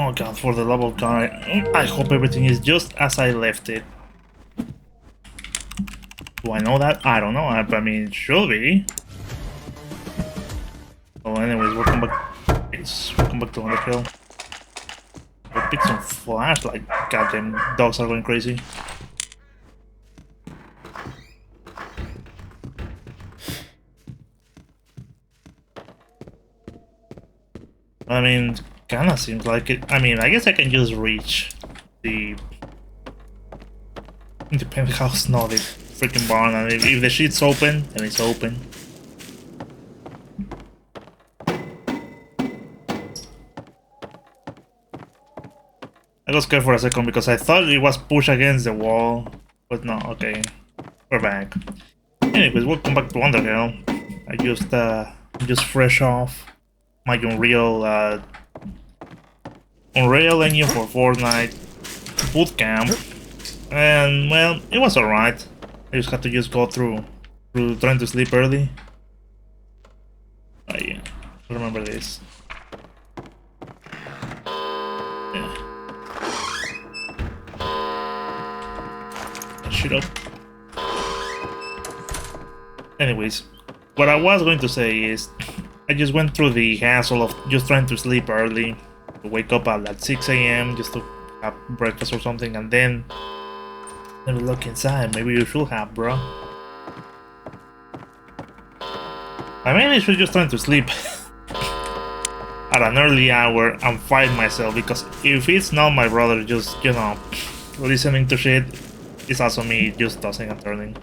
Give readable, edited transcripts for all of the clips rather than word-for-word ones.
Oh god, for the love of God, I hope everything is just as I left it. Do I know that? I don't know. I mean, it should be. Well, anyways, welcome back. Welcome back to Underhell. I picked some flashlight. Goddamn, dogs are going crazy. I mean, kinda seems like it. I mean, I guess I can just reach the penthouse, not the freaking barn. And if the shit's open, then it's open. I got scared for a second because I thought it was pushed against the wall, but no. Okay, we're back. Anyways, welcome back to Underhell. I just fresh off my Unreal engine for Fortnite bootcamp, and well, it was alright. I just had to go through trying to sleep early. Oh yeah, I remember this. Yeah. Shut up. Anyways, what I was going to say is, I just went through the hassle of just trying to sleep early, to wake up at like 6 AM just to have breakfast or something, and then look inside. Maybe you should have, bro. I mean, I should just trying to sleep at an early hour and fight myself, because if it's not my brother just, you know, listening to shit, it's also me just tossing and turning.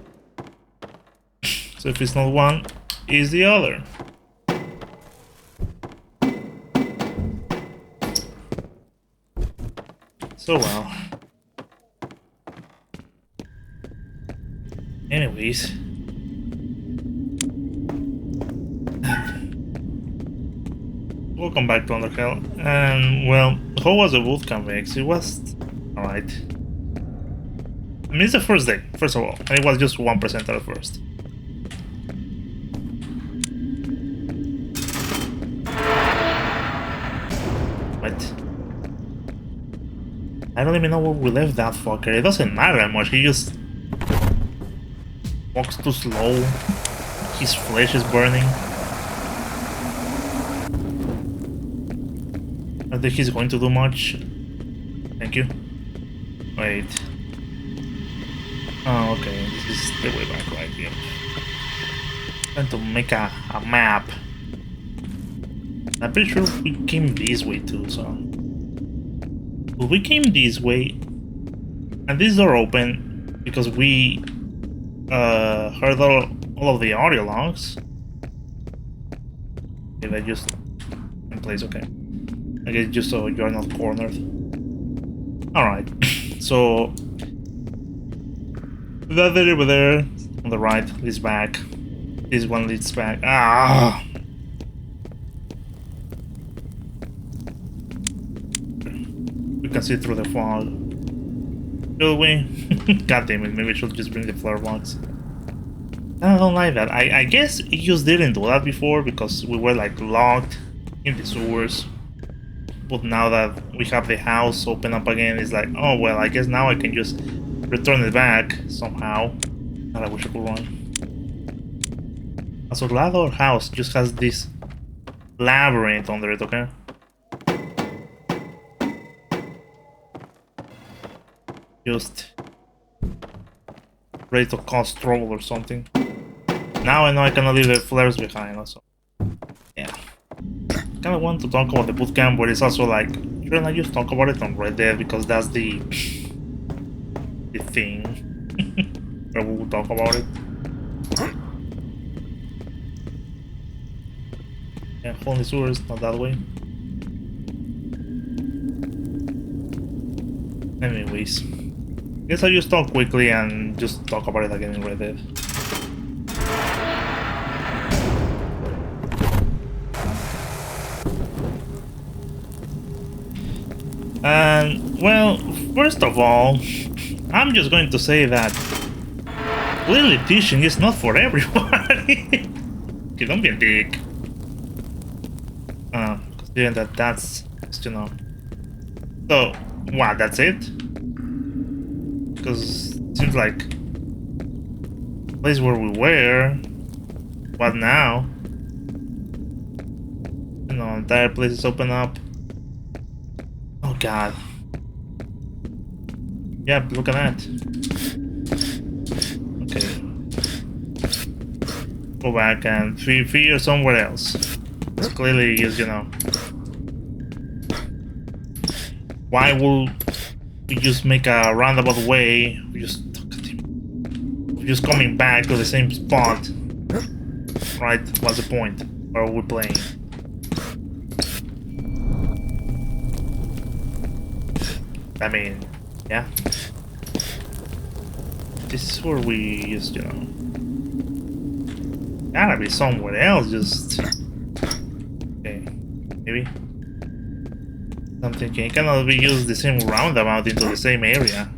So if it's not one, it's the other. So well. Anyways. Welcome back to Underhell. And well, how was the bootcamp mix? It was alright. I mean, it's the first day, first of all, and it was just 1% at first. What? I don't even know where we left that fucker. It doesn't matter that much. He just walks too slow. His flesh is burning. I don't think he's going to do much. Thank you. Wait. Oh, okay. This is the way back right here. Trying to make a map. I'm pretty sure we came this way too, so... Well, we came this way, and this door open because we heard all of the audio logs. Okay, that just in place, okay. I guess just so you're not cornered. Alright, so that there over there on the right leads back. This one leads back. Ah! We can see through the fog. Should we? God damn it, maybe I should just bring the flare box. I don't like that. I guess it just didn't do that before because we were like locked in the sewers. But now that we have the house open up again, it's like, oh well, I guess now I can just return it back somehow. God, I wish I could run. So that other house just has this labyrinth under it, okay? Just ready to cause trouble or something. Now I know I cannot leave the flares behind also. Yeah. Kinda want to talk about the bootcamp, but it's also like, shouldn't I just talk about it on Red Dead because that's the thing where we will talk about it. Yeah, holy sewers, not that way. Anyways, guess I'll just talk quickly and just talk about it again in Red Dead. And, well, first of all, I'm just going to say that clearly teaching is not for everybody. Okay, don't be a dick. Considering that that's, you know, So, what, that's it? Because it seems like the place where we were. What now? You know, entire place is open up. Oh god. Yep, look at that. Okay. Go back and figure somewhere else. It's clearly is, you know. Why will we just make a roundabout way? We're just coming back to the same spot. Right? What's the point? Or are we playing? I mean, yeah. This is where we just, you know. Gotta be somewhere else, just. Okay, maybe. I'm thinking it cannot be used the same roundabout into the same area.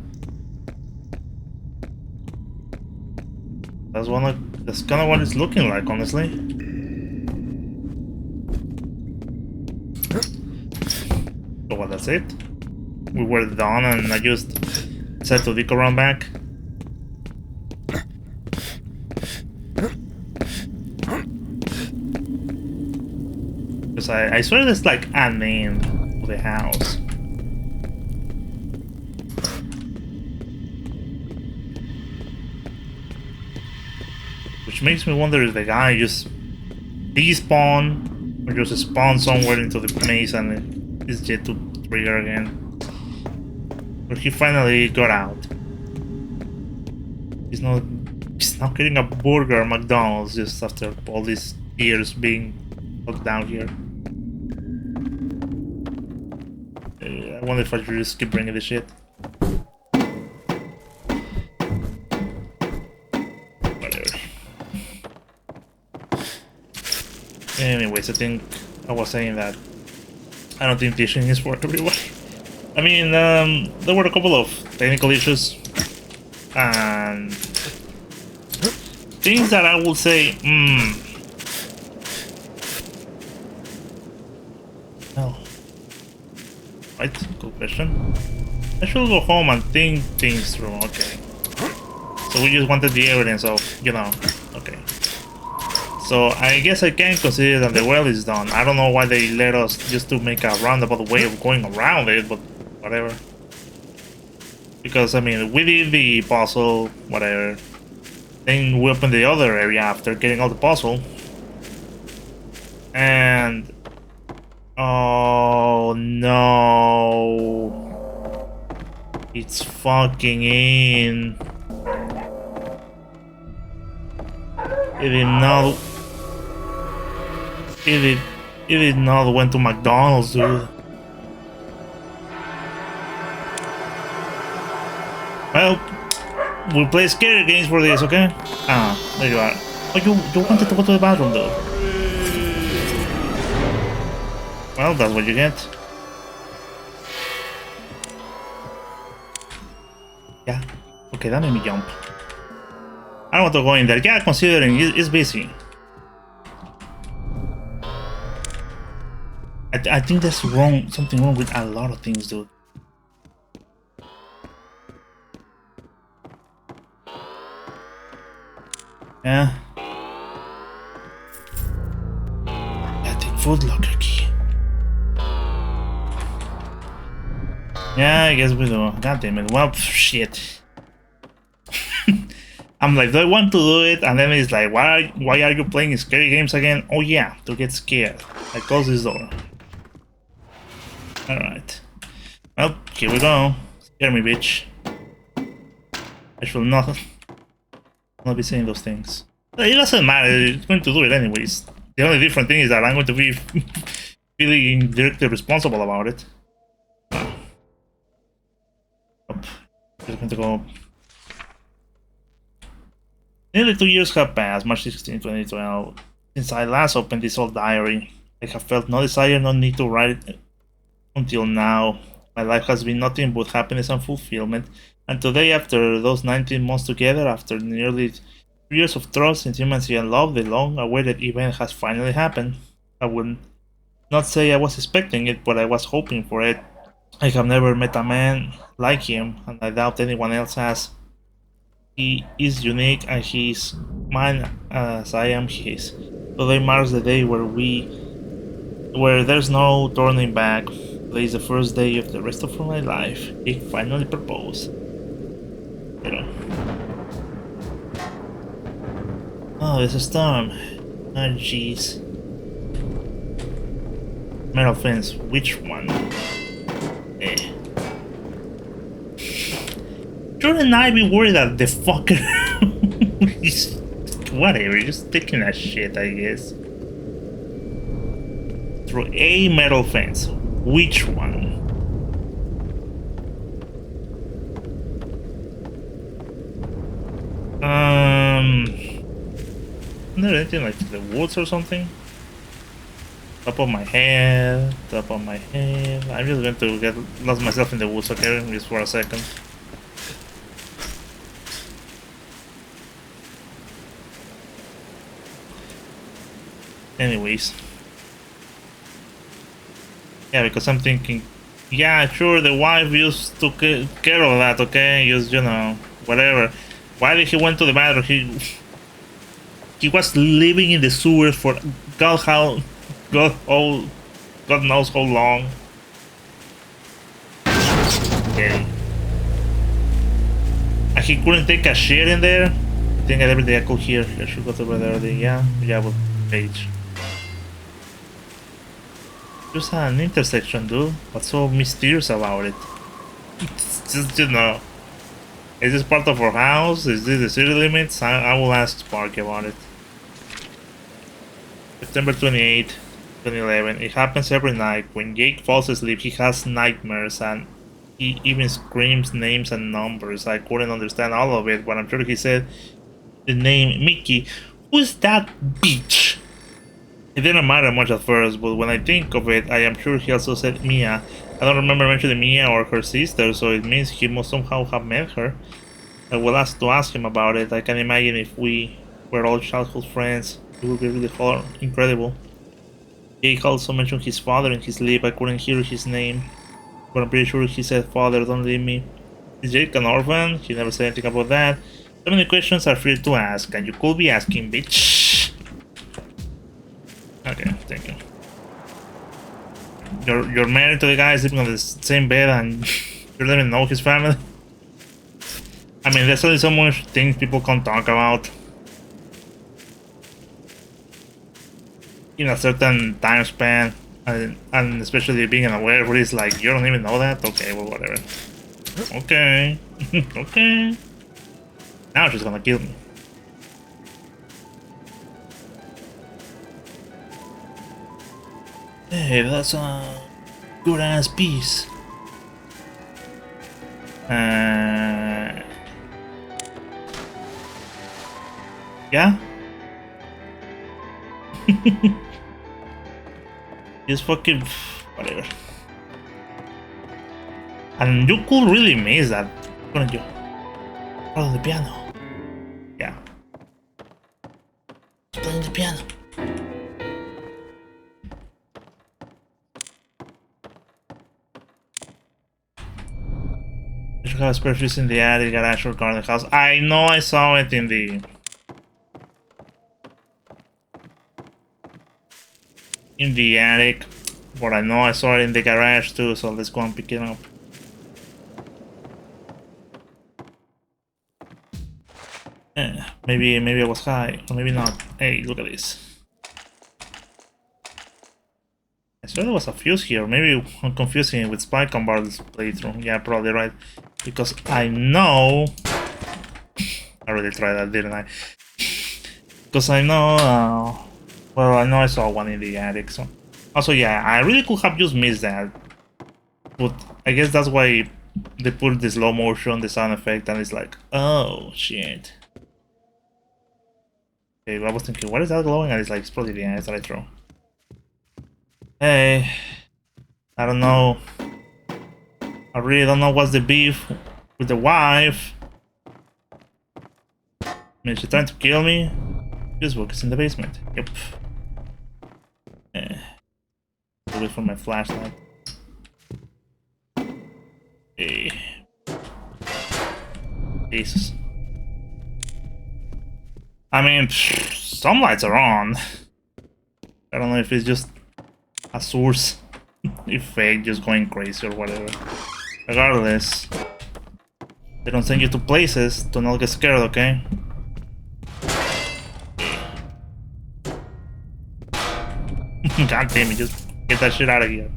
That's kind of what it's looking like, honestly. So what? That's it. We were done, and I just decided to dig around back. Because I swear there's like a name to the house. Which makes me wonder if the guy just despawn or just spawn somewhere into the maze and is yet to trigger again. But he finally got out. He's not getting a burger at McDonald's just after all these years being locked down here. I wonder if I should just keep bringing this shit. Whatever. Anyways, I think I was saying that I don't think dishing is for everyone. I mean, there were a couple of technical issues and things that I would say, no. Right, good question. I should go home and think things through, okay. So we just wanted the evidence of, you know, okay. So I guess I can consider that the well is done. I don't know why they let us just to make a roundabout way of going around it, but whatever. Because, I mean, we did the puzzle, whatever. Then we opened the other area after getting all the puzzle. And... oh no. It's fucking in. It did not... It did not went to McDonald's, dude. Well, we'll play scary games for this, okay? Ah, there you are. Oh, you wanted to go to the bathroom, though. Well, that's what you get. Yeah. Okay, that made me jump. I don't want to go in there. Yeah, considering it's busy. I think there's something wrong with a lot of things, dude. Yeah. I think food locker key. Yeah, I guess we do. God damn it. Well, shit. I'm like, do I want to do it? And then it's like, why are you playing scary games again? Oh yeah, to get scared. I close this door. Alright. Well, here we go. Scare me, bitch. I should not be saying those things. It doesn't matter, it's going to do it anyways. The only different thing is that I'm going to be feeling directly responsible about it. Up. Just going to go. Nearly 2 years have passed, March 16, 2012, since I last opened this old diary. I have felt no desire, no need to write it until now. My life has been nothing but happiness and fulfillment, and today, after those 19 months together, after nearly 3 years of trust, intimacy, and love, the long-awaited event has finally happened. I would not say I was expecting it, but I was hoping for it I have never met a man like him, and I doubt anyone else has. He is unique, and he is mine as I am his. Today marks the day where there's no turning back. Today is the first day of the rest of my life. He finally proposed. You know. Oh, there's a storm. Oh, jeez. Metal fence, which one? Eh. Shouldn't I be worried that the fucker is whatever, just taking a shit, I guess. Through a metal fence. Which one? Isn't there anything like the woods or something? Top of my head, top of my head. I'm just going to get lost myself in the woods, okay? Just for a second. Anyways. Yeah, because I'm thinking, yeah, sure, the wife used to care of that, okay? Just, you know, whatever. Why did he went to the bathroom? He was living in the sewers for God knows how long. Okay. And he couldn't take a shit in there. I think every day I could hear. I should go to bed early. Yeah, with page. Just an intersection, dude. What's so mysterious about it? It's just, you know. Is this part of our house? Is this the city limits? I will ask Sparky about it. September 28, 2011. It happens every night. When Jake falls asleep, he has nightmares and he even screams names and numbers. I couldn't understand all of it, but I'm sure he said the name Mickey. Who's that bitch? It didn't matter much at first, but when I think of it, I am sure he also said Mia. I don't remember mentioning Mia or her sister, so it means he must somehow have met her. I will ask him about it. I can imagine if we were all childhood friends, it would be really incredible. Jake also mentioned his father in his sleep. I couldn't hear his name, but I'm pretty sure he said, "Father, don't leave me." Is Jake an orphan? He never said anything about that. So many questions are free to ask, and you could be asking, bitch. Okay, thank you. You're married to the guy sleeping on the same bed and you don't even know his family? I mean, there's only so much things people can talk about in a certain time span, and especially being unaware where it's like, you don't even know that? Okay, well, whatever. Okay. Okay. Now she's gonna kill me. Hey, that's a good ass piece. Yeah? Just fucking whatever. And you could really miss that, couldn't you? Oh, the piano. Yeah. Playing the piano. You should have a spare fuse in the attic, garage, or garden house. I know I saw it in the attic, but I know I saw it in the garage too, so let's go and pick it up. Maybe I was high, or maybe not. Hey, look at this. I swear there was a fuse here. Maybe I'm confusing it with Spike on Bartle's playthrough. Yeah, probably right. Because I know... I already tried that, didn't I? Because I know... well, I know I saw one in the attic, so... Also, yeah, I really could have just missed that. But I guess that's why they put the slow motion, the sound effect, and it's like, oh, shit. Okay, I was thinking, what is that glowing? And it's like, it's probably the eyes that I throw. Hey, I don't know. I really don't know what's the beef with the wife. I mean, she's trying to kill me. This book is in the basement. Yep. Wait for my flashlight. Jesus. I mean, some lights are on. I don't know if it's just a source, if fake, just going crazy or whatever. Regardless, they don't send you to places to not get scared, okay? God damn it, just get that shit out of here.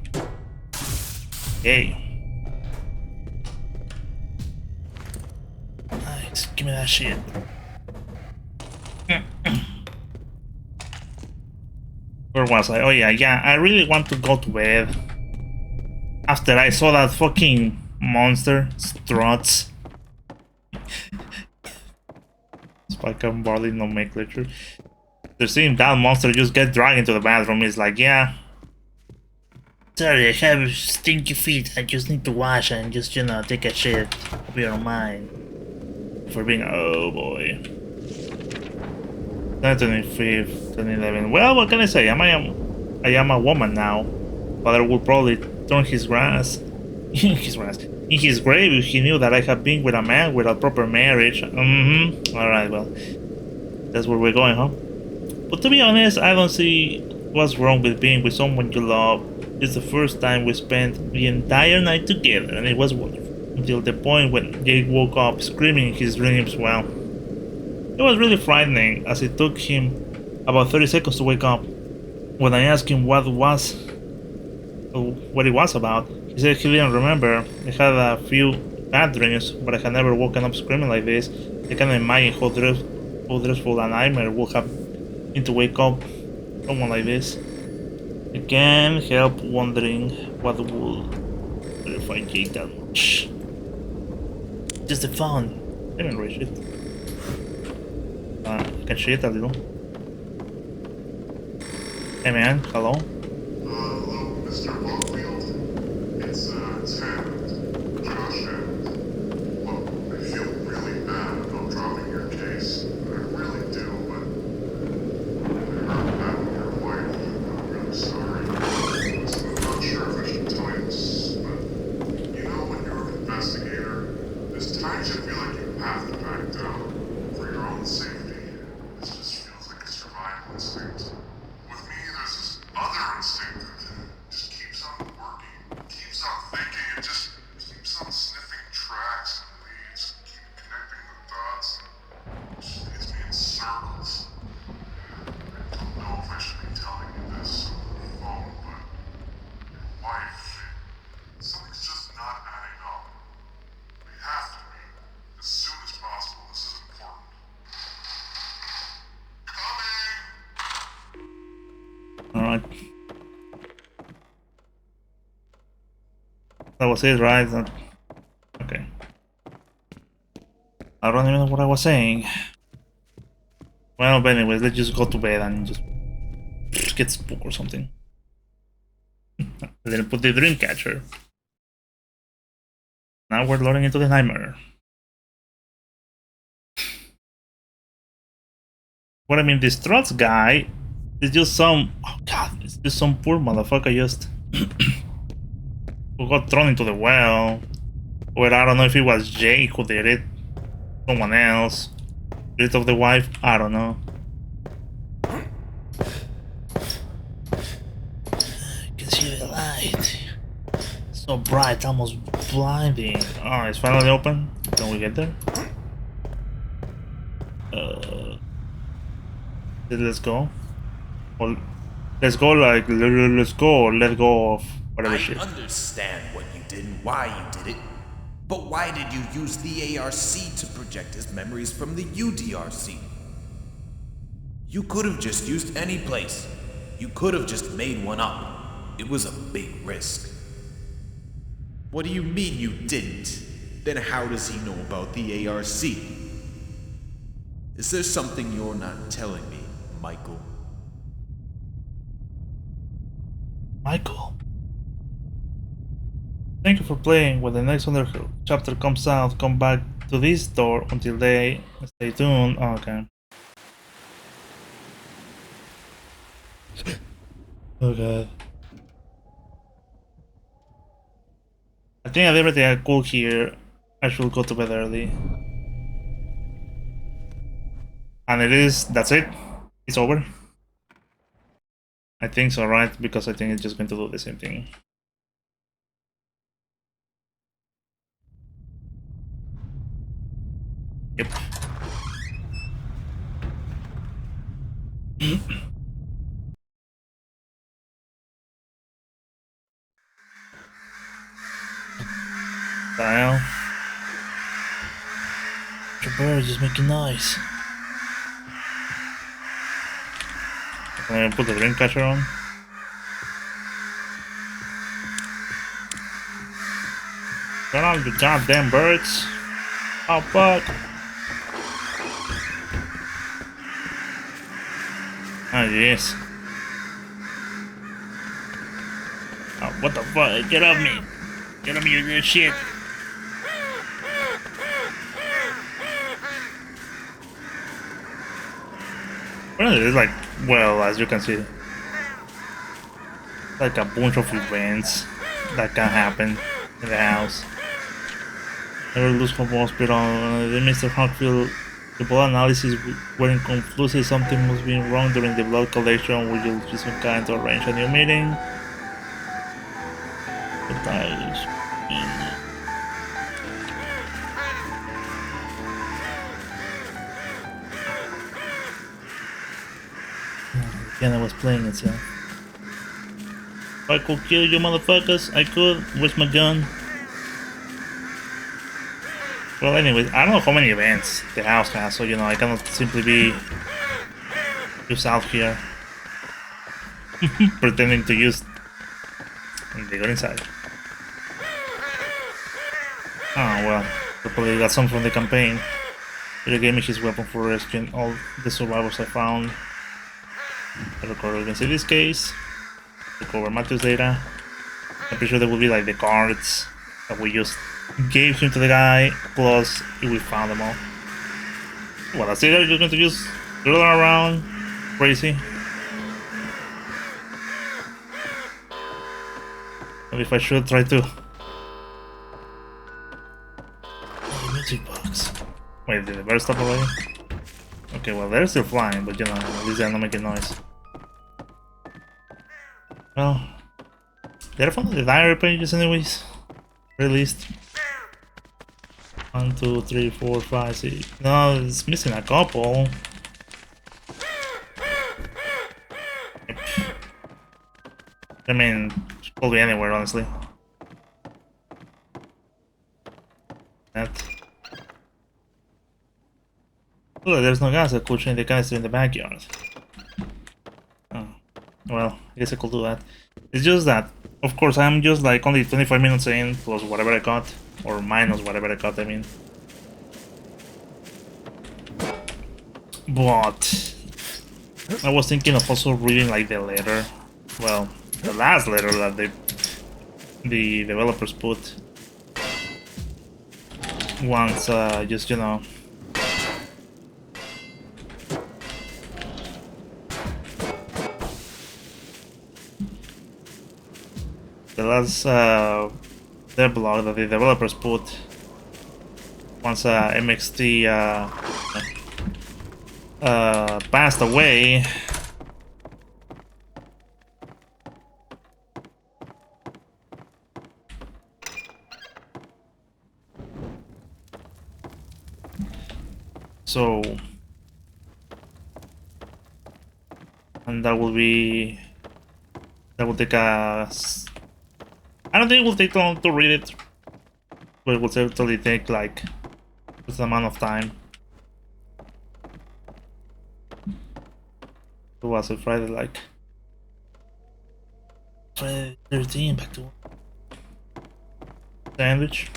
Hey. Nice, give me that shit. Where was I? Oh yeah, I really want to go to bed. After I saw that fucking monster, Struts. Spike and Barley nomenclature. They're seeing that monster just get dragged into the bathroom. It's like, yeah. Sorry, I have stinky feet. I just need to wash and just, you know, take a shit. If you don't mind. For being, oh boy. 25th, 2011. Well, what can I say? I am a woman now. Father would probably turn his grass. In his grave if he knew that I have been with a man without proper marriage. Alright, well. That's where we're going, huh? But to be honest, I don't see what's wrong with being with someone you love. It's the first time we spent the entire night together, and it was wonderful. Until the point when Jake woke up screaming in his dreams. Well, it was really frightening, as it took him about 30 seconds to wake up. When I asked him what it was about, he said he didn't remember. He had a few bad dreams, but I had never woken up screaming like this. I can't imagine how dreadful a nightmare would have been to wake up someone like this. I can't help wondering what would terrify Jake that much. Just the fun. I didn't reach it. I can shit a little. Hey man, hello? Hello, Mr. Lockfield. It's happened. Josh and look, I feel really bad about dropping your case. I really do, but I heard that with your wife. I'm really sorry. Listen, I'm not sure if I should tell you this, but you know when you're an investigator, there's times you feel like you have to back down for your own safety. This just feels like a survival instinct. With me, there's this other instinct that just keeps on working, keeps on thinking, it just keeps on sniffing tracks and leads, keep connecting the dots, and just leads me in circles. I don't know if I should be telling you this over the phone, but your wife, something's just not adding up. We have to meet as soon as possible. This is important. Coming! Alright. That was it, right? Okay. I don't even know what I was saying. Well, but anyways, let's just go to bed and just get spooked or something. And then put the dream catcher. Now we're loading into the nightmare. What I mean, this Struts guy is just some... Oh god, it's just some poor motherfucker just... who got thrown into the well. Or I don't know if it was Jake who did it. Someone else. Rid of the wife, I don't know. I can see the light. So bright, almost blinding. Oh, it's finally open. Can we get there? Let's go. Or let's go like let's go or let go of whatever shit. I understand what you did and why you did it. But why did you use the ARC to project his memories from the UDRC? You could have just used any place. You could have just made one up. It was a big risk. What do you mean you didn't? Then how does he know about the ARC? Is there something you're not telling me, Michael? Michael. Thank you for playing. When the next Underhell chapter comes out, come back to this store. Until then, stay tuned. Oh, okay. Oh god. I think I did everything I could here. I should go to bed early. And it is, that's it. It's over. I think so, right? Because I think it's just going to do the same thing. Yep. The hell? The bird is just making noise. I'm gonna put the dream catcher on. Turn on the goddamn birds. Oh fuck. Oh yes. Oh, what the fuck? Get off me! Get off me, you little shit! Well, it's like, well, as you can see, like a bunch of events that can happen in the house. Never lose hope hospital. The Mr. Huckfield, the blood analysis were inconclusive. Something must be wrong during the blood collection. Will you use some kind to arrange a new meeting? Again, I was playing itself. If I could kill you motherfuckers, I could. Where's my gun? Well, anyways, I don't know how many events the house has, so you know, I cannot simply be just out here pretending to use. And they got inside. Oh well, probably got some from the campaign. Video gave me his weapon for rescuing all the survivors I found. I recorded against this case. Recover Matthew's data. I'm pretty sure there will be like the cards that we just gave him to the guy, plus we found them all. Well, that's it. Are you going to just roll around crazy? Maybe if I should try to. Oh, the music box. Wait, did the bird stop already? Okay, well, they're still flying, but you know, at least they're not making noise. Well, they're from the diary pages, anyways. Released. 1, 2, 3, 4, 5, 6. No, it's missing a couple. I mean, could be anywhere, honestly. That. Look, there's no gas. I could change the canister in the backyard. Oh, well, I guess I could do that. It's just that, of course, I'm just like only 25 minutes in, plus whatever I got. Or minus whatever I got, I mean. But I was thinking of also reading like the letter. Well, the last letter that the developers put. Once, just, you know. The last their blog that the developers put once MXT passed away. So, and that will take us. I don't think it will take long to read it, but it will certainly take like just an amount of time. It was a Friday, like Friday 13, back to sandwich.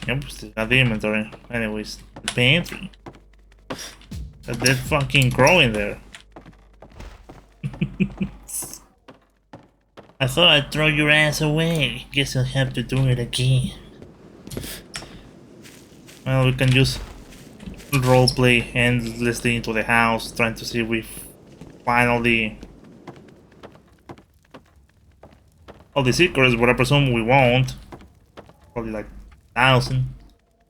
Yep, still got the inventory. Anyways, the pantry. That dead fucking crow in there. I thought I'd throw your ass away. Guess I'll have to do it again. Well, we can just roleplay endlessly into the house, trying to see if we find all the secrets, but I presume we won't. Probably like 1,000.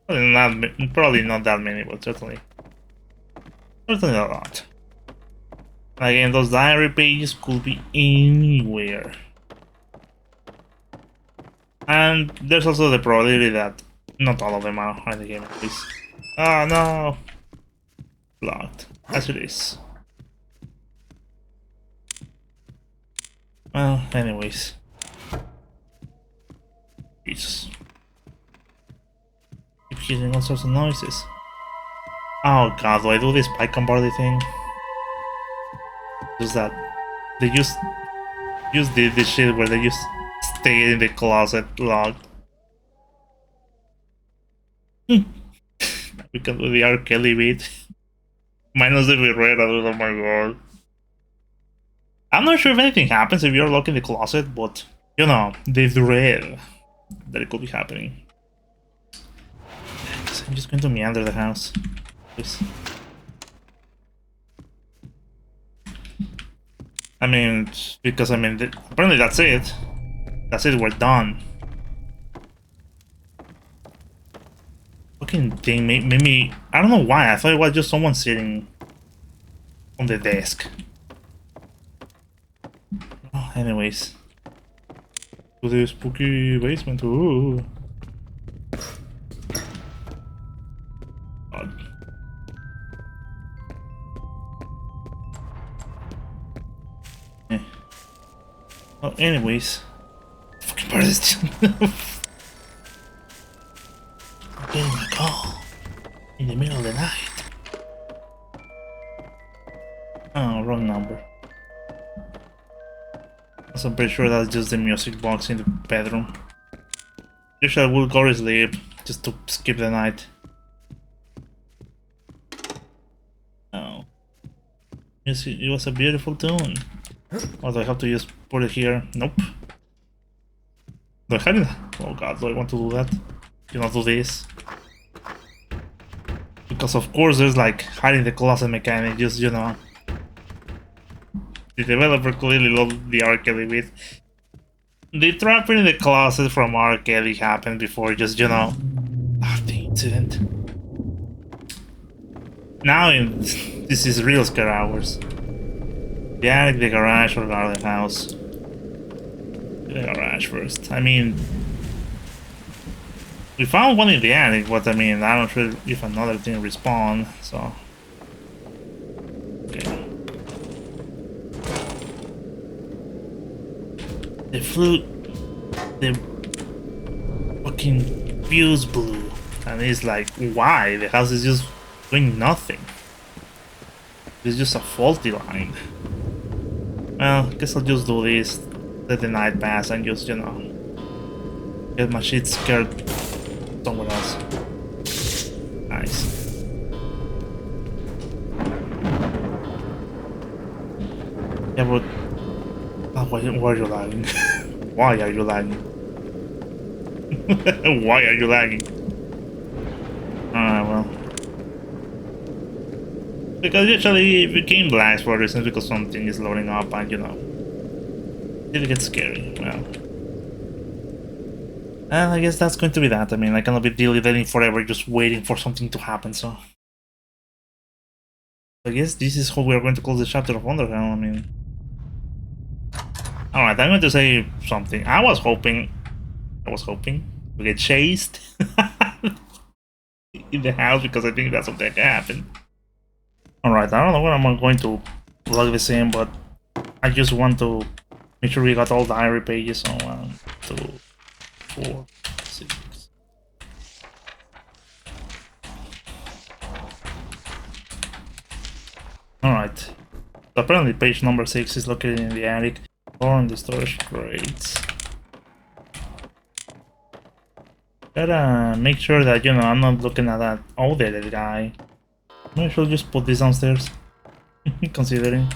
Probably not that many, but certainly a lot. Again, those diary pages could be anywhere. And there's also the probability that not all of them are in the game at least. Oh no! Blocked. As it is. Well, anyways. Jesus. Keep hearing all sorts of noises. Oh god, do I do this spike and barley thing? Just that. They use the shit where they just stay in the closet locked. We can do the R. Kelly beat. Minus the Beretta, oh my god. I'm not sure if anything happens if you're locked in the closet, but you know, the dread that it could be happening. So I'm just going to meander the house. Please. I mean, because I mean, apparently that's it. That's it, we're done. Fucking thing made me. I don't know why, I thought it was just someone sitting on the desk. Oh, anyways. To the spooky basement. Ooh. God. Yeah. Well, anyways. Fucking part of this. Getting a call in the middle of the night. Oh, wrong number. So I'm pretty sure that's just the music box in the bedroom. Usually I will go to sleep just to skip the night. Oh. Yes, it was a beautiful tune. Or do I have to just put it here? Nope. Do I have it? Oh god, do I want to do that? Do not do this. Because of course there's like hiding the closet mechanic, just, you know. The developer clearly loved the R. Kelly bit. The trapping in the closet from R. Kelly happened before, just, you know, the incident. Now this is real scare hours. The attic, the garage, or the house. The garage first. I mean, we found one in the attic, but I mean, I'm not sure if another thing respawned, so. Okay. The flute, the fucking fuse blew, and it's like, why? The house is just doing nothing. It's just a faulty line. Well, I guess I'll just do this, let the night pass, and just, you know, get my shit scared somewhere else. Nice. Yeah, but why are you lagging? Why are you lagging? Why are you lagging? Alright, well. Because usually the game lags for reasons because something is loading up and, you know, it gets scary. Well. And I guess that's going to be that. I mean, I cannot be dealing forever just waiting for something to happen, so. I guess this is how we are going to close the chapter of Underhell. I mean. Alright, I'm going to say something. I was hoping to get chased in the house because I think that's something that can happen. Alright, I don't know when I'm going to plug this in, but I just want to make sure we got all the diary pages on 1, 2, 4, 6. Alright. So apparently page number 6 is located in the attic or in the storage crates. Gotta make sure that, you know, I'm not looking at that outdated guy. Maybe I should just put this downstairs, considering.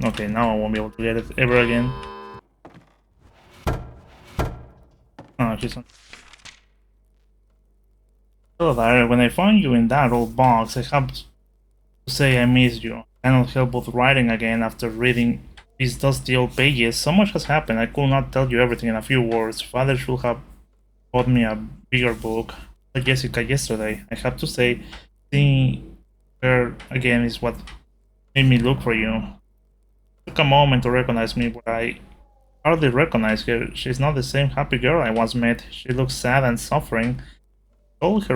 Okay, now I won't be able to get it ever again. Oh, she's on. Hello there, when I found you in that old box, I have to say I missed you. I cannot help but writing again after reading these dusty old pages. So much has happened. I could not tell you everything in a few words. Father should have bought me a bigger book. Like Jessica yesterday. I have to say, seeing her again is what made me look for you. It took a moment to recognize me, but I hardly recognize her. She's not the same happy girl I once met. She looks sad and suffering. Told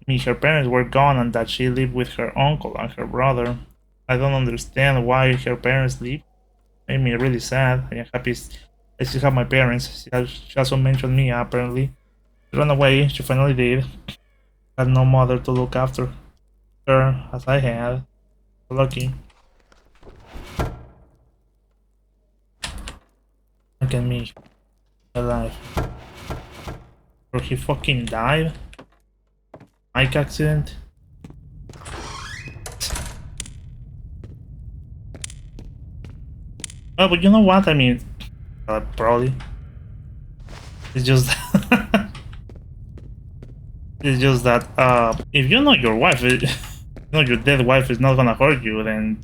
me her parents were gone and that she lived with her uncle and her brother. I don't understand why her parents leave. Made me really sad. I am happy I still have my parents. She also mentioned me, apparently. She ran away. She finally did. Had no mother to look after her as I had. Lucky. Look at me. Alive. Or he fucking died? Bike accident? Oh, but you know what? I mean, probably. It's just it's just that if you know your wife, you know your dead wife is not gonna hurt you, then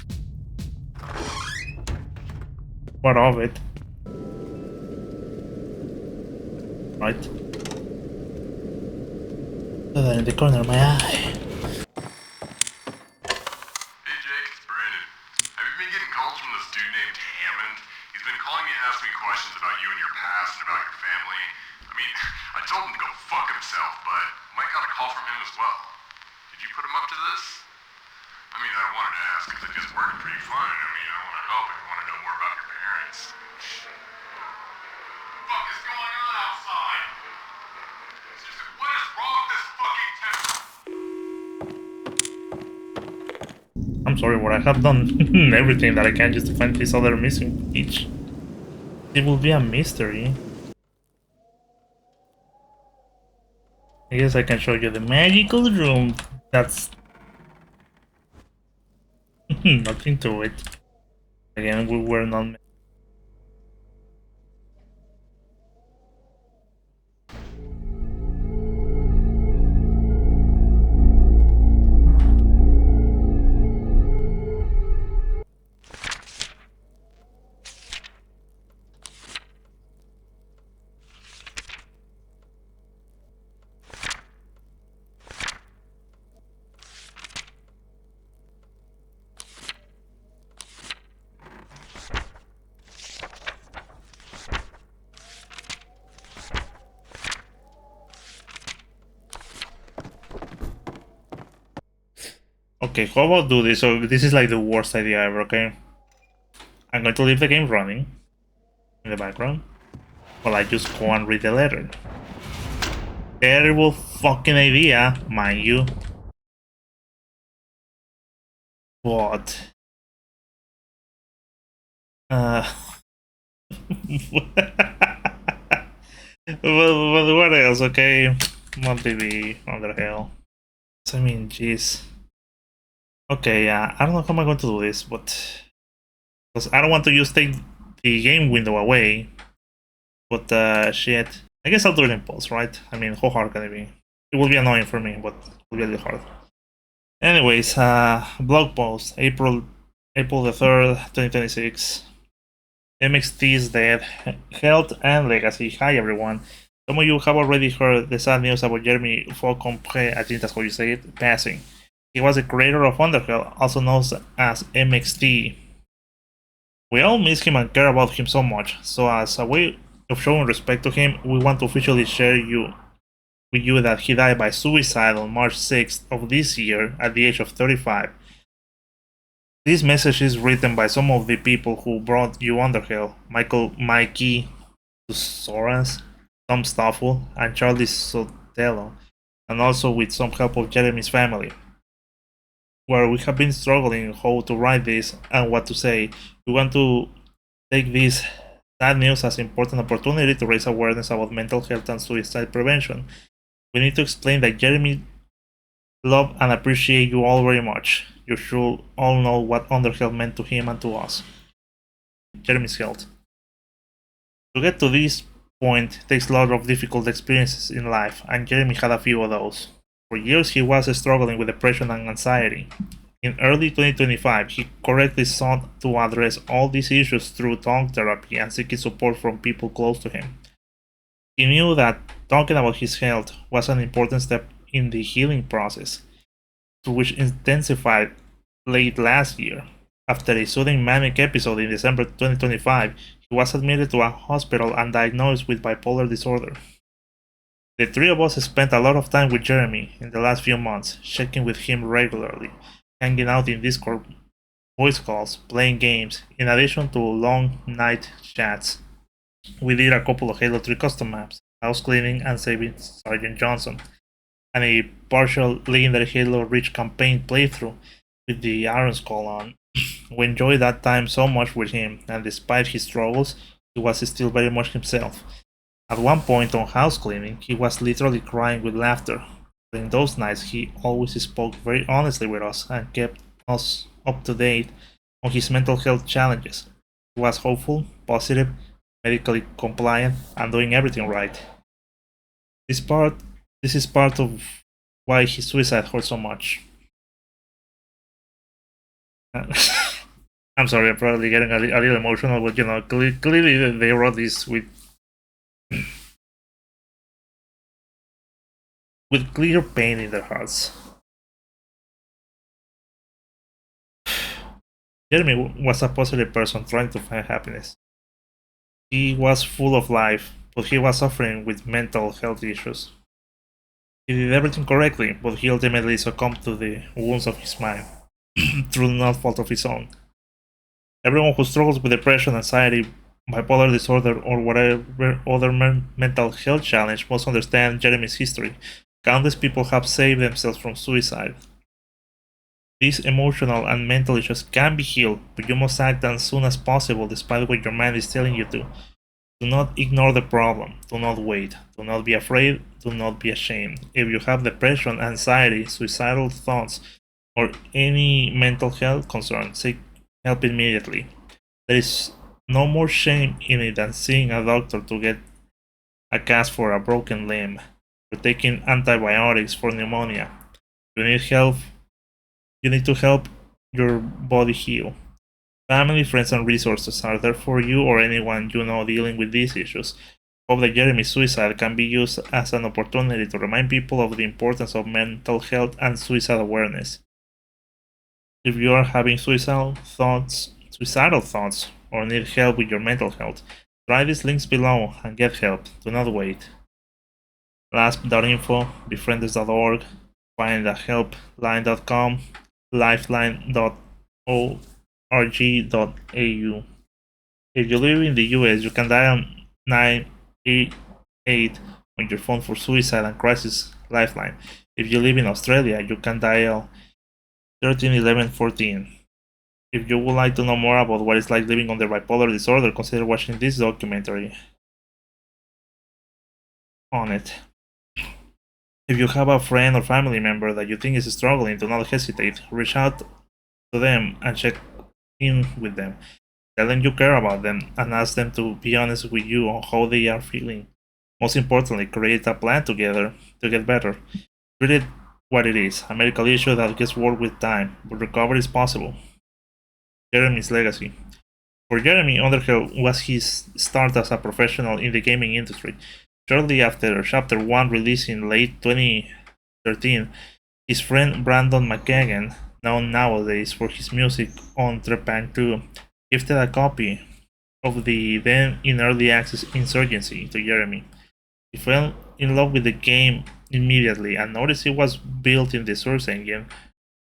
what of it, right? In the corner of my eye. Hey Jake, it's Brandon. Have you been getting calls from this dude named Hammond? He's been calling me asking me questions about you and your past and about your family. I mean, I told him to go fuck himself, but Mike got a call from him as well. Did you put him up to this? I mean, I wanted to ask because it just worked pretty fine. I mean, I want to help if you want to know more about your parents. What the fuck is going on outside? Seriously, what is wrong with this fucking town? I'm sorry, but I have done everything that I can just to find this other missing peach. It will be a mystery. I guess I can show you the magical room. That's nothing to it. Again, we were not. Okay, how about do this? So this is like the worst idea ever, okay? I'm going to leave the game running in the background while I just go and read the letter. Terrible fucking idea, mind you. But but what else, okay? MonTV, Underhell. I mean, jeez. Okay, I don't know how am I going to do this, but because I don't want to just take the game window away. But shit, I guess I'll do it in post, right? I mean, how hard can it be? It will be annoying for me, but it will be a little hard. Anyways, blog post, April the 3rd, 2026. MXT is dead. Health and legacy. Hi everyone. Some of you have already heard the sad news about Jeremy Faucompré, I think that's how you say it, passing. He was the creator of Underhell, also known as MXT. We all miss him and care about him so much, so as a way of showing respect to him, we want to officially share with you that he died by suicide on March 6th of this year at the age of 35. This message is written by some of the people who brought you Underhell: Mikey Soras, Tom Stoffel, and Charlie Sotelo, and also with some help of Jeremy's family. Where we have been struggling how to write this and what to say, we want to take this sad news as an important opportunity to raise awareness about mental health and suicide prevention. We need to explain that Jeremy loved and appreciate you all very much. You should all know what Underhell meant to him and to us. Jeremy's health. To get to this point takes a lot of difficult experiences in life, and Jeremy had a few of those. For years he was struggling with depression and anxiety. In early 2025, he correctly sought to address all these issues through talk therapy and seeking support from people close to him. He knew that talking about his health was an important step in the healing process, which intensified late last year. After a sudden manic episode in December 2025, he was admitted to a hospital and diagnosed with bipolar disorder. The three of us spent a lot of time with Jeremy in the last few months, checking with him regularly, hanging out in Discord, voice calls, playing games, in addition to long night chats. We did a couple of Halo 3 custom maps, house cleaning and saving Sergeant Johnson, and a partial Legendary Halo Reach campaign playthrough with the Iron Skull on. We enjoyed that time so much with him, and despite his struggles, he was still very much himself. At one point on house cleaning, he was literally crying with laughter. In those nights, he always spoke very honestly with us and kept us up to date on his mental health challenges. He was hopeful, positive, medically compliant, and doing everything right. This is part of why his suicide hurt so much. I'm sorry, I'm probably getting a little emotional, but clearly they wrote this with clear pain in their hearts. Jeremy was a positive person trying to find happiness. He was full of life, but he was suffering with mental health issues. He did everything correctly, but he ultimately succumbed to the wounds of his mind, through no fault of his own. Everyone who struggles with depression, anxiety, bipolar disorder, or whatever other mental health challenge must understand Jeremy's history. Countless people have saved themselves from suicide. These emotional and mental issues can be healed, but you must act as soon as possible despite what your mind is telling you to. Do not ignore the problem. Do not wait. Do not be afraid. Do not be ashamed. If you have depression, anxiety, suicidal thoughts, or any mental health concern, seek help immediately. There is no more shame in it than seeing a doctor to get a cast for a broken limb, or taking antibiotics for pneumonia. You need help. You need to help your body heal. Family, friends, and resources are there for you or anyone you know dealing with these issues. Hope that Jeremy's suicide can be used as an opportunity to remind people of the importance of mental health and suicide awareness. If you are having suicidal thoughts, or need help with your mental health, try these links below and get help. Do not wait. LASP.info, befrienders.org, findahelpline.com, lifeline.org.au. If you live in the US, you can dial 988 on your phone for suicide and crisis lifeline. If you live in Australia, you can dial 13 11 14. If you would like to know more about what it's like living under bipolar disorder, consider watching this documentary on it. If you have a friend or family member that you think is struggling, do not hesitate. Reach out to them and check in with them. Tell them you care about them and ask them to be honest with you on how they are feeling. Most importantly, create a plan together to get better. Treat it what it is, a medical issue that gets worse with time, but recovery is possible. Jeremy's legacy. For Jeremy, Underhell was his start as a professional in the gaming industry. Shortly after Chapter 1 released in late 2013, his friend Brandon McGagan, known nowadays for his music on Trepank 2, gifted a copy of the then in early access Insurgency to Jeremy. He fell in love with the game immediately and noticed it was built in the Source engine,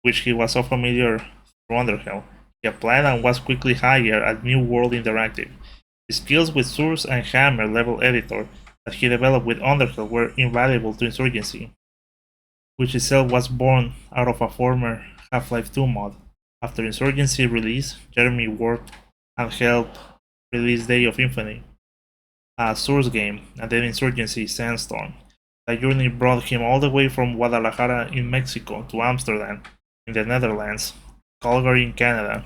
which he was so familiar through Underhell. He applied and was quickly hired at New World Interactive. His skills with Source and Hammer level editor that he developed with Underhell were invaluable to Insurgency, which itself was born out of a former Half-Life 2 mod. After Insurgency release, Jeremy worked and helped release Day of Infinity, a Source game, and then Insurgency Sandstorm. That journey brought him all the way from Guadalajara in Mexico to Amsterdam in the Netherlands, Calgary in Canada.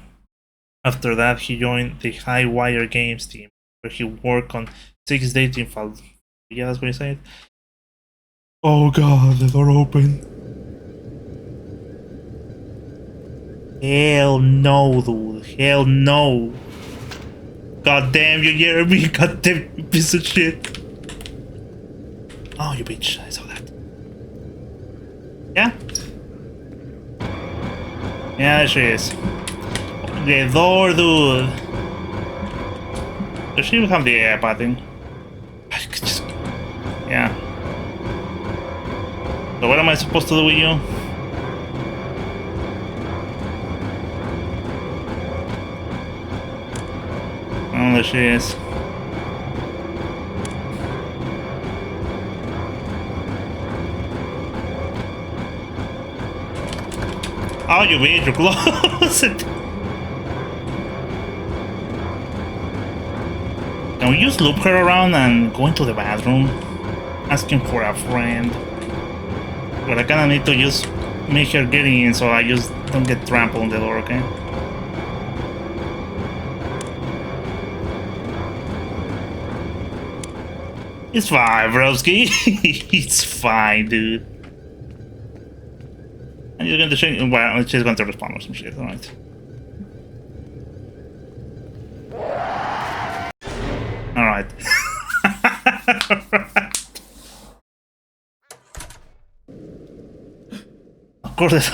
After that, he joined the Highwire Games team, where he worked on 6 Dating Files. Yeah, that's what he said. Oh god, the door opened. Hell no, dude. Hell no. God damn you, Jeremy. God damn you piece of shit. Oh, you bitch. I saw that. Yeah? Yeah, she is. The door, dude. Does she have the AI button? I could just... Yeah. So what am I supposed to do with you? Oh, there she is. Oh, you bitch, you close it. Can we just loop her around and go into the bathroom? Asking for a friend. But I kinda need to just make her get in so I just don't get trampled on the door, okay? It's fine, broski. It's fine, dude. And you're going to change. Well, she's going to respond or some shit, alright. Alright. Of course, it's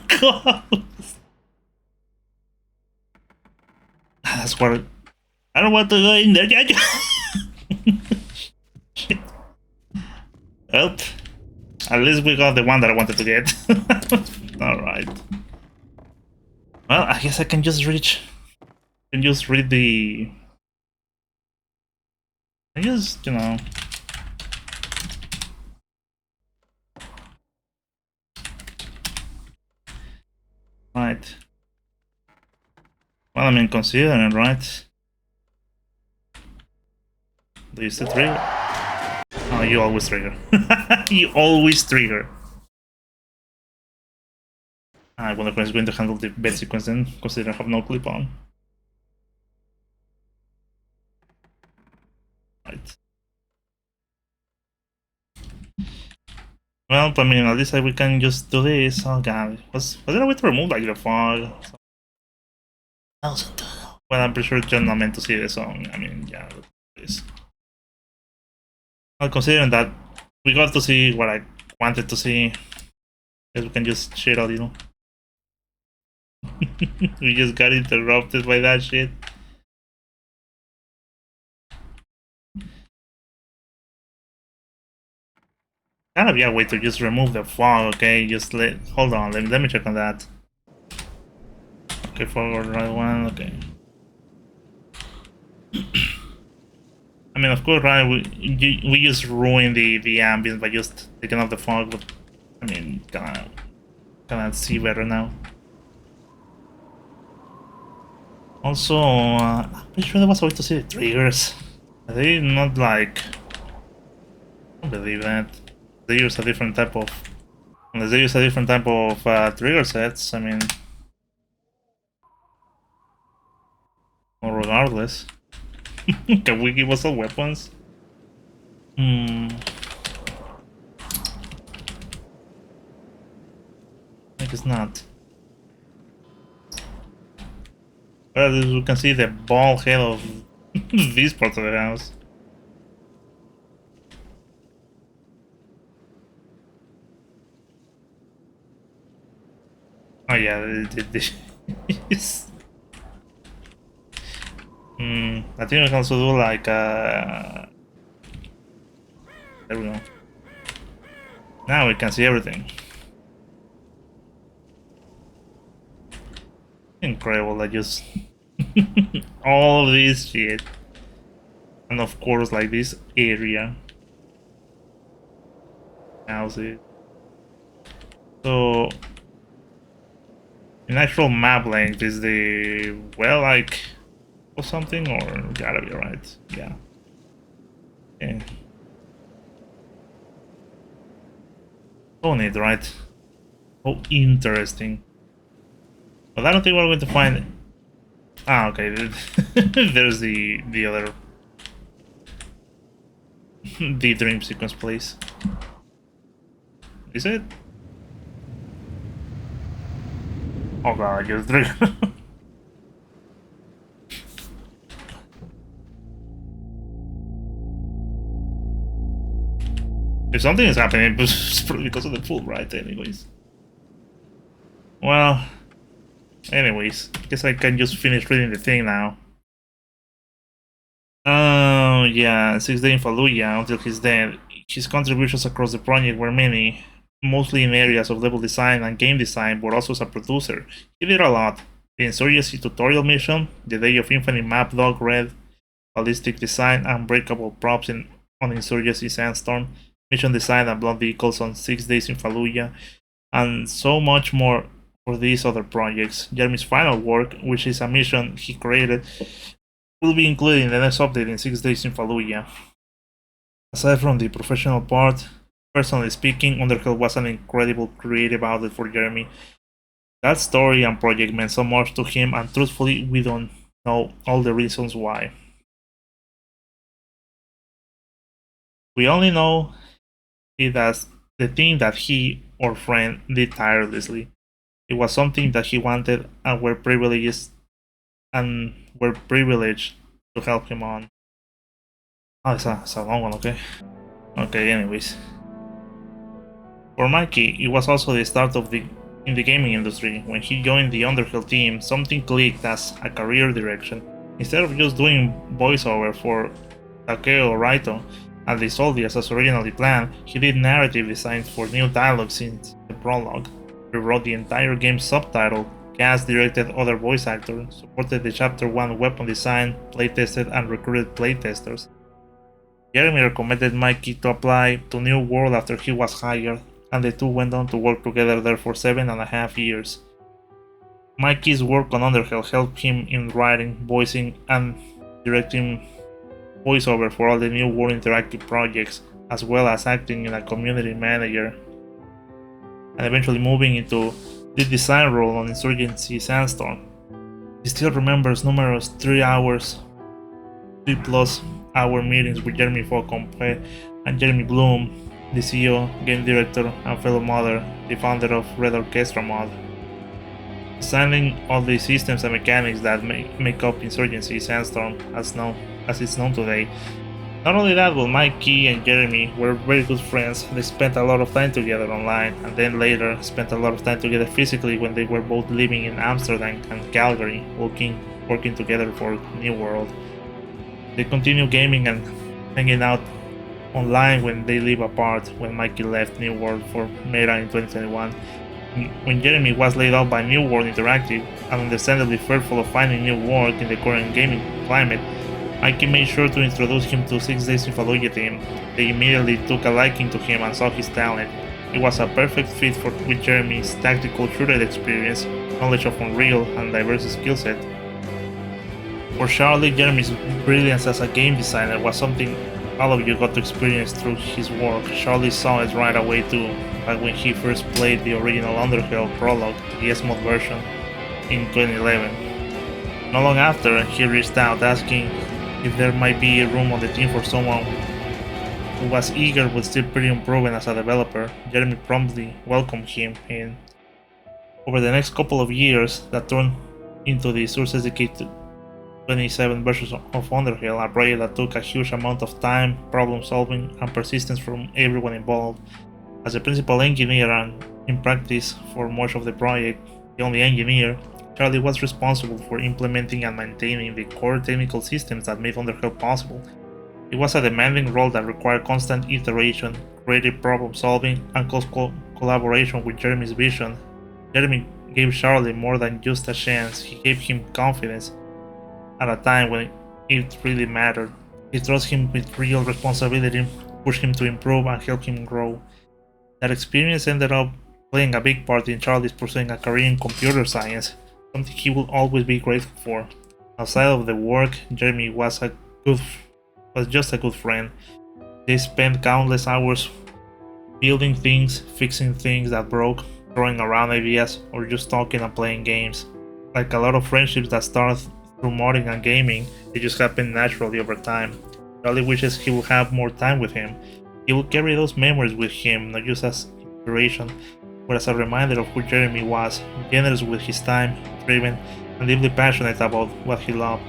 close. That's what. I don't want to go in there, yeah. Shit. Well, at least we got the one that I wanted to get. Alright. Well, I guess I can just reach. Can just read the. I just, you know. Right. Well, I mean, considering, right? Do you still trigger? Oh, you always trigger. You always trigger. I wonder if it's going to handle the bed sequence then, considering I have no clip on. Right. Well, I mean, at least we can just do this. Oh god, was there a way to remove like the fog? Well, I'm pretty sure you're not meant to see the song. I mean, yeah, this. Well, considering that we got to see what I wanted to see, I guess we can just shit out, you know. We just got interrupted by that shit. Gotta be a way to just remove the fog, okay? Just hold on, let me check on that. Okay, forward, right one, okay. I mean, of course, right, we just ruined the ambience by just taking off the fog, but I mean, kinda see better now. Also, I'm pretty sure there was a way to see the triggers. Are they not like... I don't believe that. They use a different type of... Unless they use a different type of trigger sets, I mean... Well, regardless. Can we give us all weapons? I guess not. Well, as we can see the bald head of this part of the house. Oh yeah, this. I think we can also do like there we go. Now we can see everything. Incredible, I just all of this shit. And of course like this area. Houses. So in actual map length is the well like or something, or gotta be right. Yeah. Okay. Oh neat, right? Oh interesting. But I don't think we're going to find it. Ah, okay. There's the other the dream sequence place. Is it? Oh god, I just drink. If something is happening, it's probably because of the pool, right? Anyways. Well, anyways, guess I can just finish reading the thing now. Oh, yeah, 6 Days in Fallujah until he's dead. His contributions across the project were many, mostly in areas of level design and game design, but also as a producer. He did a lot. The Insurgency tutorial mission, the Day of Infinite map Dog Red, ballistic design and breakable props on Insurgency Sandstorm, mission design and blood vehicles on 6 Days in Fallujah, and so much more for these other projects. Jeremy's final work, which is a mission he created, will be included in the next update in 6 Days in Fallujah. Aside from the professional part, personally speaking, Underhell was an incredible creative outlet for Jeremy. That story and project meant so much to him, and truthfully, we don't know all the reasons why. We only know it as the thing that he or friend did tirelessly. It was something that he wanted and were privileged to help him on. Oh, it's a long one, okay? Okay, anyways. For Mikey, it was also the start of in the gaming industry. When he joined the Underhell team, something clicked as a career direction. Instead of just doing voiceover for Takeo Raito and the soldiers as originally planned, he did narrative designs for new dialogue since the prologue, rewrote the entire game's subtitle, cast directed other voice actors, supported the Chapter 1 weapon design, playtested and recruited playtesters. Jeremy recommended Mikey to apply to New World after he was hired, and the two went on to work together there for 7.5 years. Mikey's work on Underhell helped him in writing, voicing, and directing voiceover for all the New World interactive projects, as well as acting in a community manager, and eventually moving into the design role on Insurgency Sandstorm. He still remembers numerous 3+ hour meetings with Jeremy Faucombe and Jeremy Bloom, the CEO, game director, and fellow modder, the founder of Red Orchestra mod, designing all the systems and mechanics that make up Insurgency Sandstorm as it's known today. Not only that, but Mikey and Jeremy were very good friends. They spent a lot of time together online, and then later spent a lot of time together physically when they were both living in Amsterdam and Calgary, working together for New World. They continue gaming and hanging out online when they live apart when Mikey left New World for Meta in 2021. When Jeremy was laid off by New World Interactive and understandably fearful of finding new work in the current gaming climate, Mikey made sure to introduce him to 6 Days in Fallujah team. They immediately took a liking to him and saw his talent. It was a perfect fit with Jeremy's tactical shooter experience, knowledge of Unreal, and diverse skill set. For Charlie, Jeremy's brilliance as a game designer was something all of you got to experience through his work. Charlie saw it right away too, back when he first played the original Underhell prologue, the S-Mod version, in 2011. Not long after, he reached out asking if there might be a room on the team for someone who was eager but still pretty unproven as a developer. Jeremy promptly welcomed him in. Over the next couple of years, that turned into the Source SDK 27 versions of Underhell, a project that took a huge amount of time, problem solving, and persistence from everyone involved. As the principal engineer and, in practice, for much of the project, the only engineer, Charlie was responsible for implementing and maintaining the core technical systems that made Underhell possible. It was a demanding role that required constant iteration, creative problem solving, and close collaboration with Jeremy's vision. Jeremy gave Charlie more than just a chance, he gave him confidence at a time when it really mattered. He trusted him with real responsibility, pushed him to improve, and helped him grow. That experience ended up playing a big part in Charlie's pursuing a career in computer science, something he will always be grateful for. Outside of the work, Jeremy was just a good friend. They spent countless hours building things, fixing things that broke, throwing around ideas, or just talking and playing games. Like a lot of friendships that start through modding and gaming, they just happen naturally over time. Charlie wishes he would have more time with him. He will carry those memories with him, not just as inspiration, were as a reminder of who Jeremy was, generous with his time, driven, and deeply passionate about what he loved.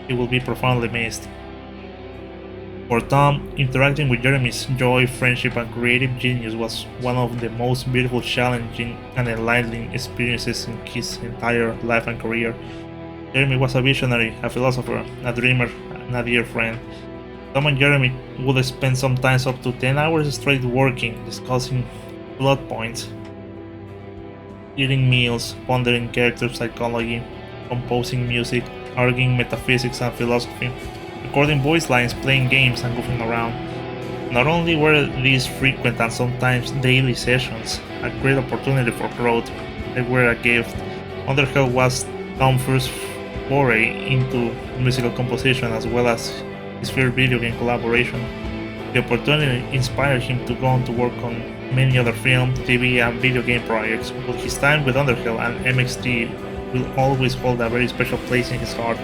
He will be profoundly missed. For Tom, interacting with Jeremy's joy, friendship, and creative genius was one of the most beautiful, challenging, and enlightening experiences in his entire life and career. Jeremy was a visionary, a philosopher, a dreamer, and a dear friend. Tom and Jeremy would spend sometimes up to 10 hours straight working, discussing plot points, eating meals, pondering character psychology, composing music, arguing metaphysics and philosophy, recording voice lines, playing games, and goofing around. Not only were these frequent and sometimes daily sessions a great opportunity for growth, they were a gift. Underhell was Tom's first foray into musical composition as well as his first video game collaboration. The opportunity inspired him to go on to work on many other film, TV, and video game projects, but his time with Underhell and MXT will always hold a very special place in his heart.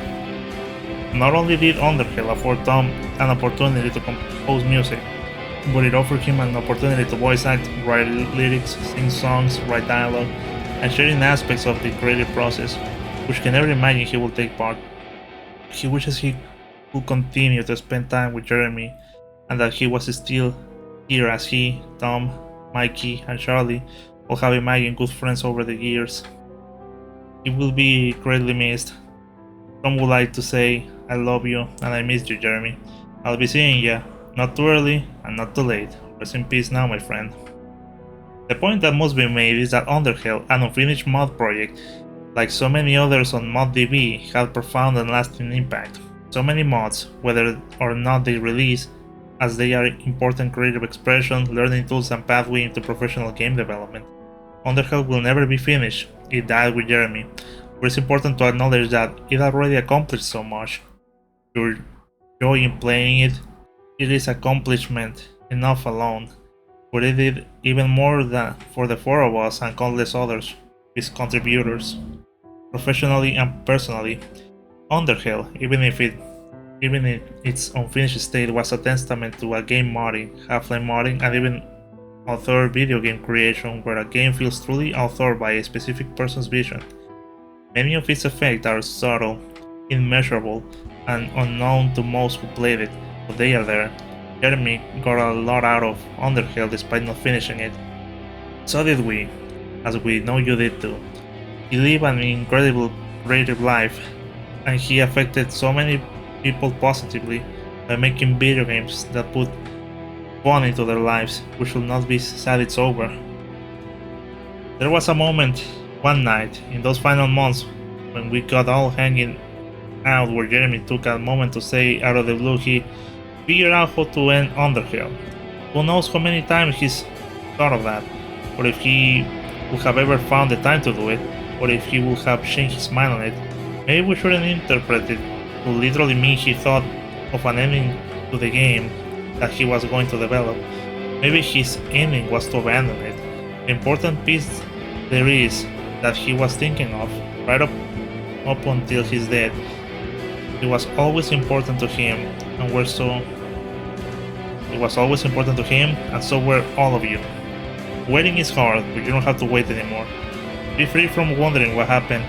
Not only did Underhell afford Tom an opportunity to compose music, but it offered him an opportunity to voice act, write lyrics, sing songs, write dialogue, and share in aspects of the creative process, which can never imagine he will take part. He wishes he could continue to spend time with Jeremy, and that he was still here as he, Tom, Mikey, and Charlie all have imagined good friends over the years. He will be greatly missed. Tom would like to say, I love you and I miss you, Jeremy. I'll be seeing ya, not too early and not too late. Rest in peace now, my friend. The point that must be made is that Underhell, an unfinished mod project, like so many others on ModDB, had profound and lasting impact. So many mods, whether or not they release, as they are important creative expression, learning tools, and pathway into professional game development. Underhell will never be finished. It died with Jeremy, but it's important to acknowledge that it already accomplished so much. Your joy in playing it is accomplishment enough alone, but it did even more than for the four of us and countless others, its contributors, professionally and personally. Underhell, even in its unfinished state, was a testament to a game modding, half-life modding, and even author video game creation where a game feels truly authored by a specific person's vision. Many of its effects are subtle, immeasurable, and unknown to most who played it, but they are there. Jeremy got a lot out of Underhell despite not finishing it. So did we, as we know you did too. He lived an incredible creative life, and he affected so many people positively by making video games that put fun into their lives. We should not be sad it's over. There was a moment one night in those final months when we got all hanging out where Jeremy took a moment to say out of the blue he figured out how to end Underhell. Who knows how many times he's thought of that, or if he would have ever found the time to do it, or if he would have changed his mind on it. Maybe we shouldn't interpret it to literally mean he thought of an ending to the game that he was going to develop. Maybe his ending was to abandon it. The important piece there is that he was thinking of, right up until his death. It was always important to him, and it was always important to him, and so were all of you. Waiting is hard, but you don't have to wait anymore. Be free from wondering what happened,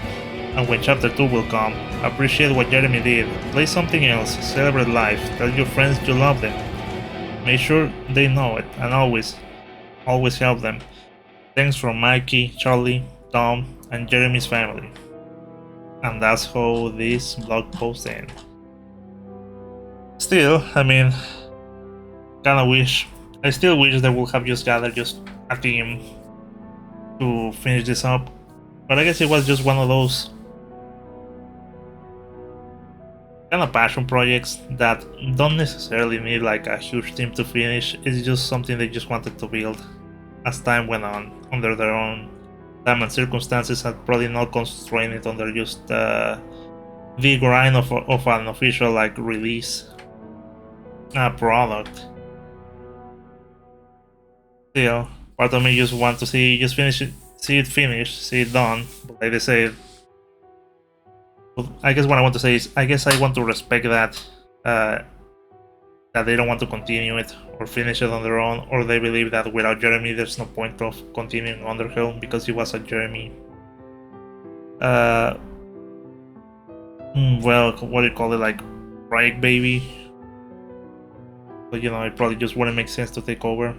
and when chapter 2 will come, appreciate what Jeremy did, play something else, celebrate life, tell your friends you love them. Make sure they know it, and always help them. Thanks from Mikey, Charlie, Tom, and Jeremy's family. And that's how this blog post ends. Still, I still wish they would have just gathered just a team to finish this up. But I guess it was just one of those kind of passion projects that don't necessarily need like a huge team to finish. It's just something they just wanted to build as time went on under their own time and circumstances, had probably not constrained it under just the grind of an official like release product. Still, part of me just want to see it finished, see it done. But like they say, I guess what I want to say is I guess I want to respect that that they don't want to continue it or finish it on their own, or they believe that without Jeremy there's no point of continuing Underhell because he was a Jeremy. Well, what do you call it, like project baby? But you know, it probably just wouldn't make sense to take over.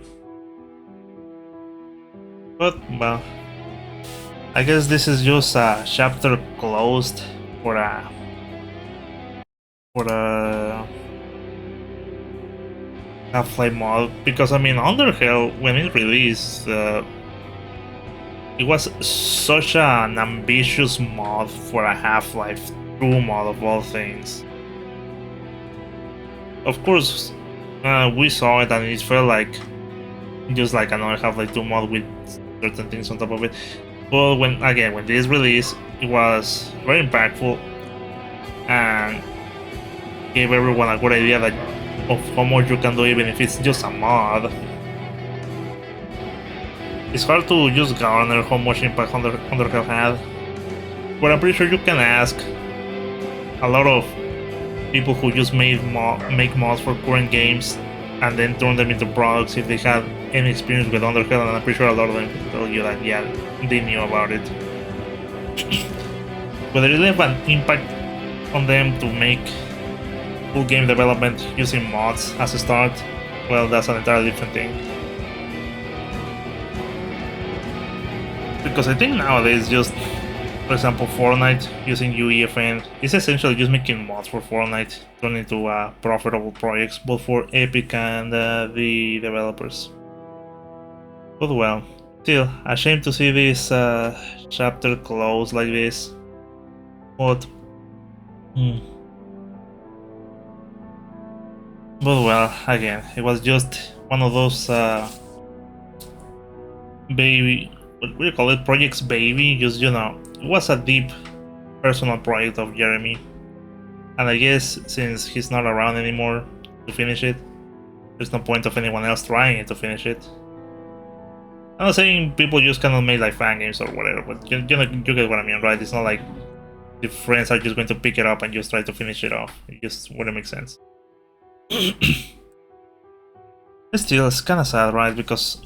But well, I guess this is just a chapter closed for a Half-Life mod, because I mean Underhell, when it released, it was such an ambitious mod for a Half-Life 2 mod of all things. Of course, we saw it and it felt like just like another Half-Life 2 mod with certain things on top of it. But when this released, it was very impactful and gave everyone a good idea of how much you can do even if it's just a mod. It's hard to just garner how much impact Underhell had, but I'm pretty sure you can ask a lot of people who just make mods for current games and then turn them into products if they had any experience with Underhell, and I'm pretty sure a lot of them can tell you that yeah, they knew about it. Whether it left an impact on them to make full game development using mods as a start, well, that's an entirely different thing. Because I think nowadays, just for example, Fortnite using UEFN is essentially just making mods for Fortnite turn into profitable projects both for Epic and the developers. But well, still a shame to see this chapter close like this. But well, again, it was just one of those baby, what do you call it, projects baby, just, you know, it was a deep personal project of Jeremy, and I guess since he's not around anymore to finish it, there's no point of anyone else trying it to finish it. I'm not saying people just cannot make like fan games or whatever, but you get what I mean, right? It's not like the friends are just going to pick it up and just try to finish it off. It just wouldn't make sense. Still, it's kind of sad, right? Because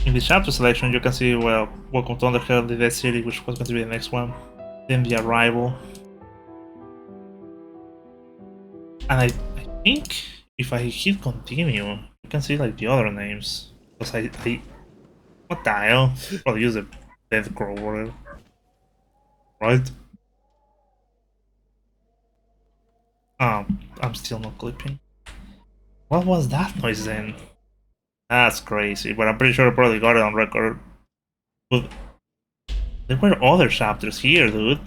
in the chapter selection you can see, well, Welcome to Underhell, the Dead City, which was going to be the next one, then the Arrival, and I think if I hit continue you can see like the other names, because I what the hell, probably use a Death Crow or whatever, right? I'm still not clipping. What was that noise then? That's crazy, but I'm pretty sure I probably got it on record. But there were other chapters here, dude.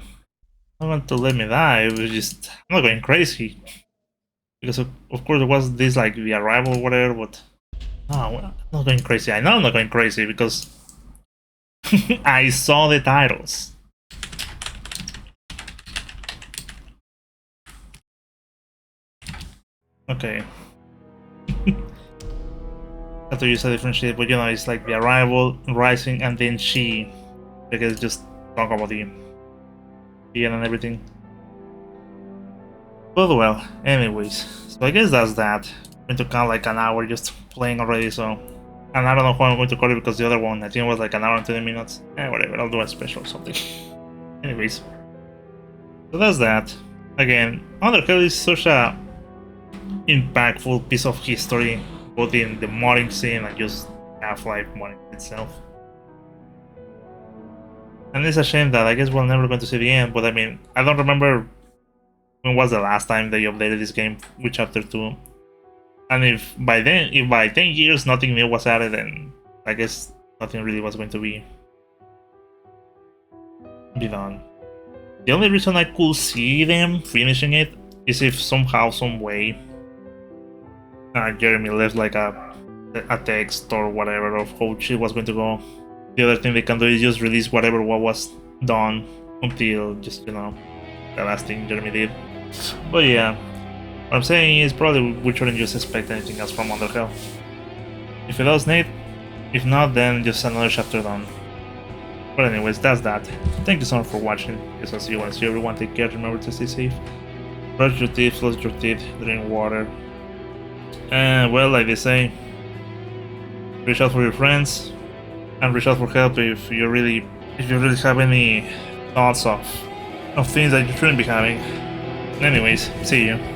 I want to let me die. It was just, I'm not going crazy. Because of course it was this like the Arrival or whatever, but no, I'm not going crazy. I know I'm not going crazy because I saw the titles. Okay. Have to use a different shit, but you know, it's like the Arrival, Rising, and then She. I guess just talk about the end and everything. But well, anyways, so I guess that's that. I'm going to count like an hour just playing already, so. And I don't know how I'm going to call it because the other one I think was like an hour and 20 minutes. Whatever, I'll do a special or something. Anyways. So that's that. Again, Underhell is such a impactful piece of history, both in the modding scene and just Half-Life modding itself. And it's a shame that I guess we're never going to see the end, but I mean, I don't remember when was the last time they updated this game with Chapter 2. And if by 10 years nothing new was added, then I guess nothing really was going to be done. The only reason I could see them finishing it is if somehow, some way, Jeremy left like a text or whatever of how shit was going to go. The other thing they can do is just release whatever what was done until just, you know, the last thing Jeremy did. But yeah, what I'm saying is probably we shouldn't just expect anything else from Underhell. If it does, Nate. If not, then just another chapter done. But anyways, that's that. Thank you so much for watching. Guess I'll see you when I see everyone. Take care. Remember to stay safe. Brush your teeth, floss your teeth, drink water. Well, like they say, reach out for your friends and reach out for help if you really have any thoughts of things that you shouldn't be having. Anyways, see you.